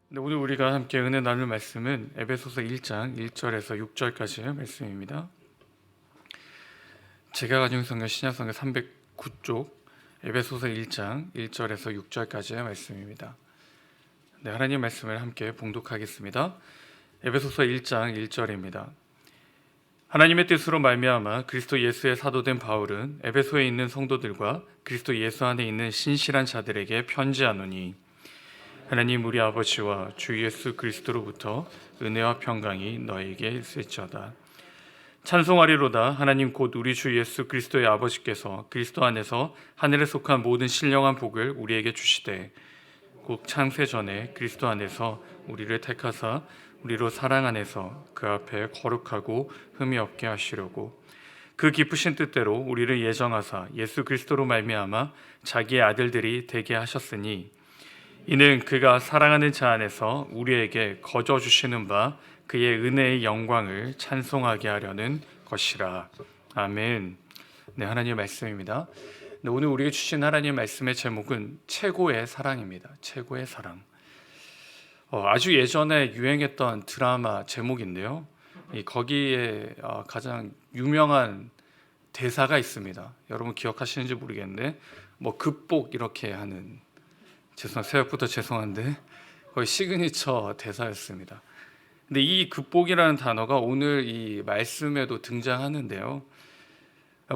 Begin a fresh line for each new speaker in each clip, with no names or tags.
네, 오늘 우리가 함께 은혜 나눌 말씀은 에베소서 1장 1절에서 6절까지의 말씀입니다. 제가 가진 성경 신약성경 309쪽 에베소서 1장 1절에서 6절까지의 말씀입니다. 네, 하나님 말씀을 함께 봉독하겠습니다. 에베소서 1장 1절입니다. 하나님의 뜻으로 말미암아 그리스도 예수의 사도된 바울은 에베소에 있는 성도들과 그리스도 예수 안에 있는 신실한 자들에게 편지하노니 하나님 우리 아버지와 주 예수 그리스도로부터 은혜와 평강이 너에게 있을지어다. 찬송하리로다. 하나님 곧 우리 주 예수 그리스도의 아버지께서 그리스도 안에서 하늘에 속한 모든 신령한 복을 우리에게 주시되 곧 창세 전에 그리스도 안에서 우리를 택하사 우리로 사랑 안에서 그 앞에 거룩하고 흠이 없게 하시려고 그 기쁘신 뜻대로 우리를 예정하사 예수 그리스도로 말미암아 자기의 아들들이 되게 하셨으니 이는 그가 사랑하는 자 안에서 우리에게 거저 주시는 바 그의 은혜의 영광을 찬송하게 하려는 것이라. 아멘. 네, 하나님의 말씀입니다. 네, 오늘 우리에게 주신 하나님의 말씀의 제목은 최고의 사랑입니다. 최고의 사랑. 아주 예전에 유행했던 드라마 제목인데요. 거기에 가장 유명한 대사가 있습니다. 여러분 기억하시는지 모르겠는데 극복 이렇게 하는, 새벽부터 죄송한데 거의 시그니처 대사였습니다. 근데 이 극복이라는 단어가 오늘 이 말씀에도 등장하는데요.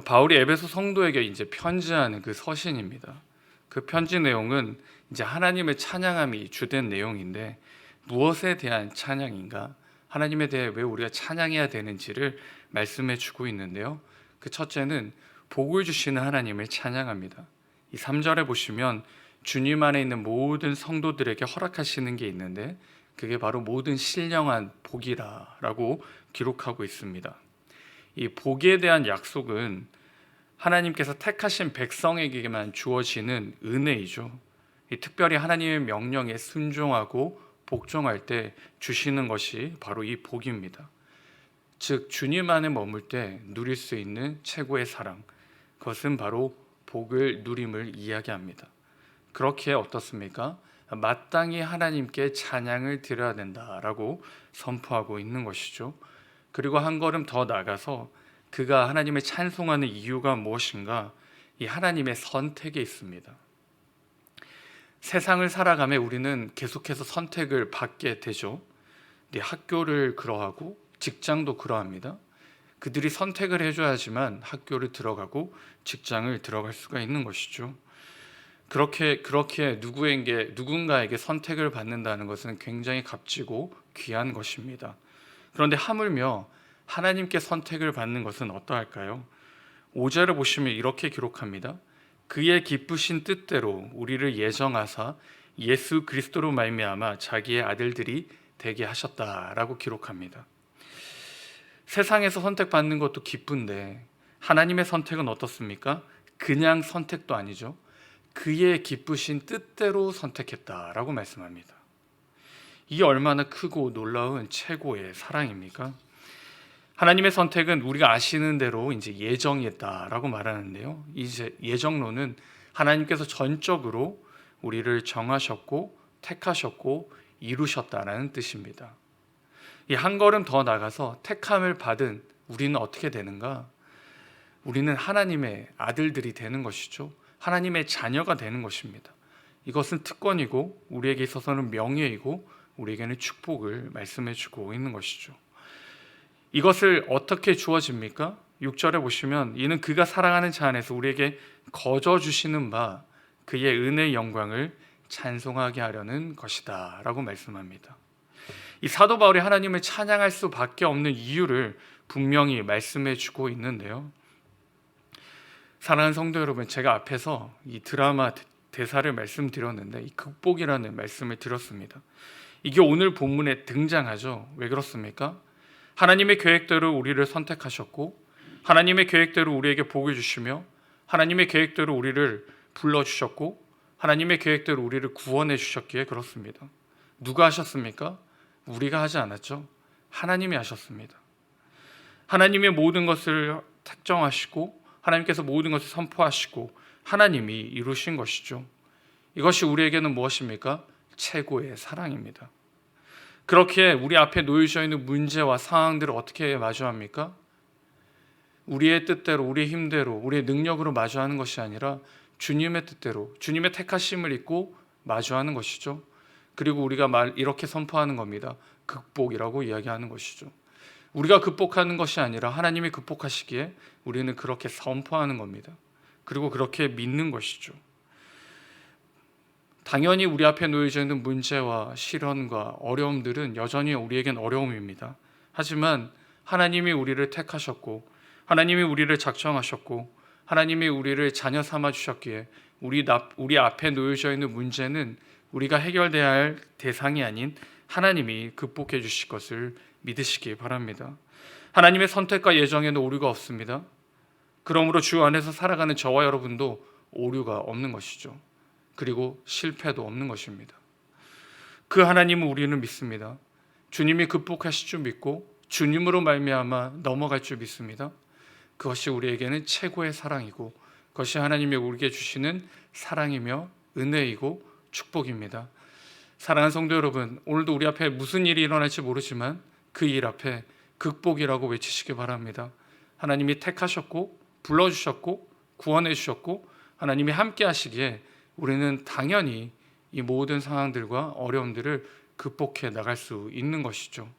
바울이 에베소 성도에게 이제 편지하는 그 서신입니다. 그 편지 내용은 이제 하나님을 찬양함이 주된 내용인데 무엇에 대한 찬양인가? 하나님에 대해 왜 우리가 찬양해야 되는지를 말씀해 주고 있는데요. 그 첫째는 복을 주시는 하나님을 찬양합니다. 이 3절에 보시면 주님 안에 있는 모든 성도들에게 허락하시는 게 있는데 그게 바로 모든 신령한 복이라고 기록하고 있습니다. 이 복에 대한 약속은 하나님께서 택하신 백성에게만 주어지는 은혜이죠. 특별히 하나님의 명령에 순종하고 복종할 때 주시는 것이 바로 이 복입니다. 즉 주님 안에 머물 때 누릴 수 있는 최고의 사랑, 그것은 바로 복을 누림을 이야기합니다. 그렇게 어떻습니까? 마땅히 하나님께 찬양을 드려야 된다라고 선포하고 있는 것이죠. 그리고 한 걸음 더 나가서 그가 하나님을 찬송하는 이유가 무엇인가? 이 하나님의 선택에 있습니다. 세상을 살아가며 우리는 계속해서 선택을 받게 되죠. 학교를 그러하고 직장도 그러합니다. 그들이 선택을 해줘야지만 학교를 들어가고 직장을 들어갈 수가 있는 것이죠. 그렇게 누군가에게 선택을 받는다는 것은 굉장히 값지고 귀한 것입니다. 그런데 하물며 하나님께 선택을 받는 것은 어떠할까요? 5절을 보시면 이렇게 기록합니다. 그의 기쁘신 뜻대로 우리를 예정하사 예수 그리스도로 말미암아 자기의 아들들이 되게 하셨다라고 기록합니다. 세상에서 선택받는 것도 기쁜데 하나님의 선택은 어떻습니까? 그냥 선택도 아니죠. 그의 기쁘신 뜻대로 선택했다라고 말씀합니다. 이게 얼마나 크고 놀라운 최고의 사랑입니까? 하나님의 선택은 우리가 아시는 대로 이제 예정이었다라고 말하는데요. 이제 예정론은 하나님께서 전적으로 우리를 정하셨고 택하셨고 이루셨다라는 뜻입니다. 이 한 걸음 더 나가서 택함을 받은 우리는 어떻게 되는가? 우리는 하나님의 아들들이 되는 것이죠. 하나님의 자녀가 되는 것입니다. 이것은 특권이고 우리에게 있어서는 명예이고 우리에게는 축복을 말씀해 주고 있는 것이죠. 이것을 어떻게 주어집니까? 6절에 보시면 이는 그가 사랑하는 자 안에서 우리에게 거저 주시는 바 그의 은혜의 영광을 찬송하게 하려는 것이다 라고 말씀합니다. 이 사도 바울이 하나님을 찬양할 수밖에 없는 이유를 분명히 말씀해 주고 있는데요. 사랑하는 성도 여러분, 제가 앞에서 이 드라마 대사를 말씀드렸는데 이 극복이라는 말씀을 드렸습니다. 이게 오늘 본문에 등장하죠. 왜 그렇습니까? 하나님의 계획대로 우리를 선택하셨고 하나님의 계획대로 우리에게 복을 주시며 하나님의 계획대로 우리를 불러주셨고 하나님의 계획대로 우리를 구원해 주셨기에 그렇습니다. 누가 하셨습니까? 우리가 하지 않았죠. 하나님이 하셨습니다. 하나님의 모든 것을 특정하시고 하나님께서 모든 것을 선포하시고 하나님이 이루신 것이죠. 이것이 우리에게는 무엇입니까? 최고의 사랑입니다. 그렇게 우리 앞에 놓여져 있는 문제와 상황들을 어떻게 마주합니까? 우리의 뜻대로, 우리의 힘대로, 우리의 능력으로 마주하는 것이 아니라 주님의 뜻대로, 주님의 택하심을 입고 마주하는 것이죠. 그리고 우리가 이렇게 선포하는 겁니다. 극복이라고 이야기하는 것이죠. 우리가 극복하는 것이 아니라 하나님이 극복하시기에 우리는 그렇게 선포하는 겁니다. 그리고 그렇게 믿는 것이죠. 당연히 우리 앞에 놓여져 있는 문제와 시련과 어려움들은 여전히 우리에겐 어려움입니다. 하지만 하나님이 우리를 택하셨고 하나님이 우리를 작정하셨고 하나님이 우리를 자녀 삼아 주셨기에 우리 앞에 놓여져 있는 문제는 우리가 해결돼야 할 대상이 아닌 하나님이 극복해 주실 것을 믿으시기 바랍니다. 하나님의 선택과 예정에는 오류가 없습니다. 그러므로 주 안에서 살아가는 저와 여러분도 오류가 없는 것이죠. 그리고 실패도 없는 것입니다. 그 하나님을 우리는 믿습니다. 주님이 극복하실 줄 믿고 주님으로 말미암아 넘어갈 줄 믿습니다. 그것이 우리에게는 최고의 사랑이고 그것이 하나님이 우리에게 주시는 사랑이며 은혜이고 축복입니다. 사랑하는 성도 여러분, 오늘도 우리 앞에 무슨 일이 일어날지 모르지만 그 일 앞에 극복이라고 외치시기 바랍니다. 하나님이 택하셨고 불러주셨고 구원해 주셨고 하나님이 함께 하시기에 우리는 당연히 이 모든 상황들과 어려움들을 극복해 나갈 수 있는 것이죠.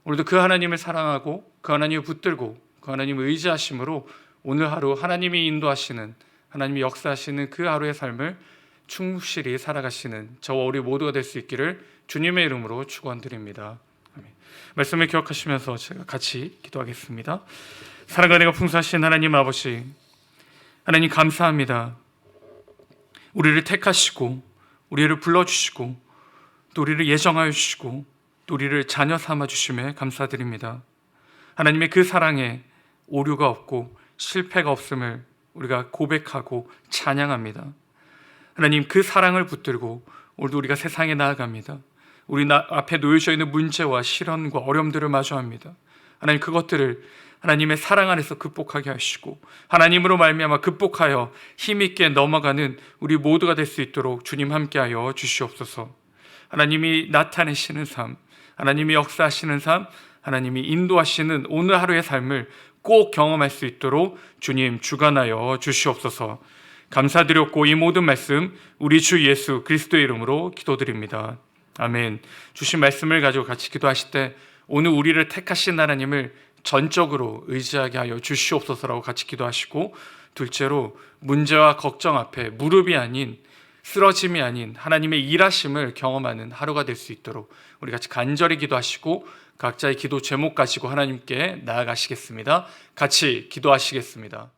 오늘도 그 하나님을 사랑하고 그 하나님을 붙들고 그 하나님을 의지하심으로 오늘 하루 하나님이 인도하시는, 하나님이 역사하시는 그 하루의 삶을 충실히 살아가시는 저와 우리 모두가 될 수 있기를 주님의 이름으로 축원드립니다. 아멘. 말씀을 기억하시면서 제가 같이 기도하겠습니다. 사랑과 은혜가 풍성하신 하나님 아버지, 하나님 감사합니다. 우리를 택하시고 우리를 불러주시고 또 우리를 예정하여 주시고 또 우리를 자녀 삼아 주심에 감사드립니다. 하나님의 그 사랑에 오류가 없고 실패가 없음을 우리가 고백하고 찬양합니다. 하나님, 그 사랑을 붙들고 오늘도 우리가 세상에 나아갑니다. 우리 앞에 놓여져 있는 문제와 시련과 어려움들을 마주합니다. 하나님, 그것들을 하나님의 사랑 안에서 극복하게 하시고 하나님으로 말미암아 극복하여 힘있게 넘어가는 우리 모두가 될 수 있도록 주님 함께하여 주시옵소서. 하나님이 나타내시는 삶, 하나님이 역사하시는 삶, 하나님이 인도하시는 오늘 하루의 삶을 꼭 경험할 수 있도록 주님 주관하여 주시옵소서. 감사드렸고 이 모든 말씀 우리 주 예수 그리스도의 이름으로 기도드립니다. 아멘. 주신 말씀을 가지고 같이 기도하실 때 오늘 우리를 택하신 하나님을 전적으로 의지하게 하여 주시옵소서라고 같이 기도하시고, 둘째로 문제와 걱정 앞에 무릎이 아닌, 쓰러짐이 아닌 하나님의 일하심을 경험하는 하루가 될 수 있도록 우리 같이 간절히 기도하시고 각자의 기도 제목 가지고 하나님께 나아가시겠습니다. 같이 기도하시겠습니다.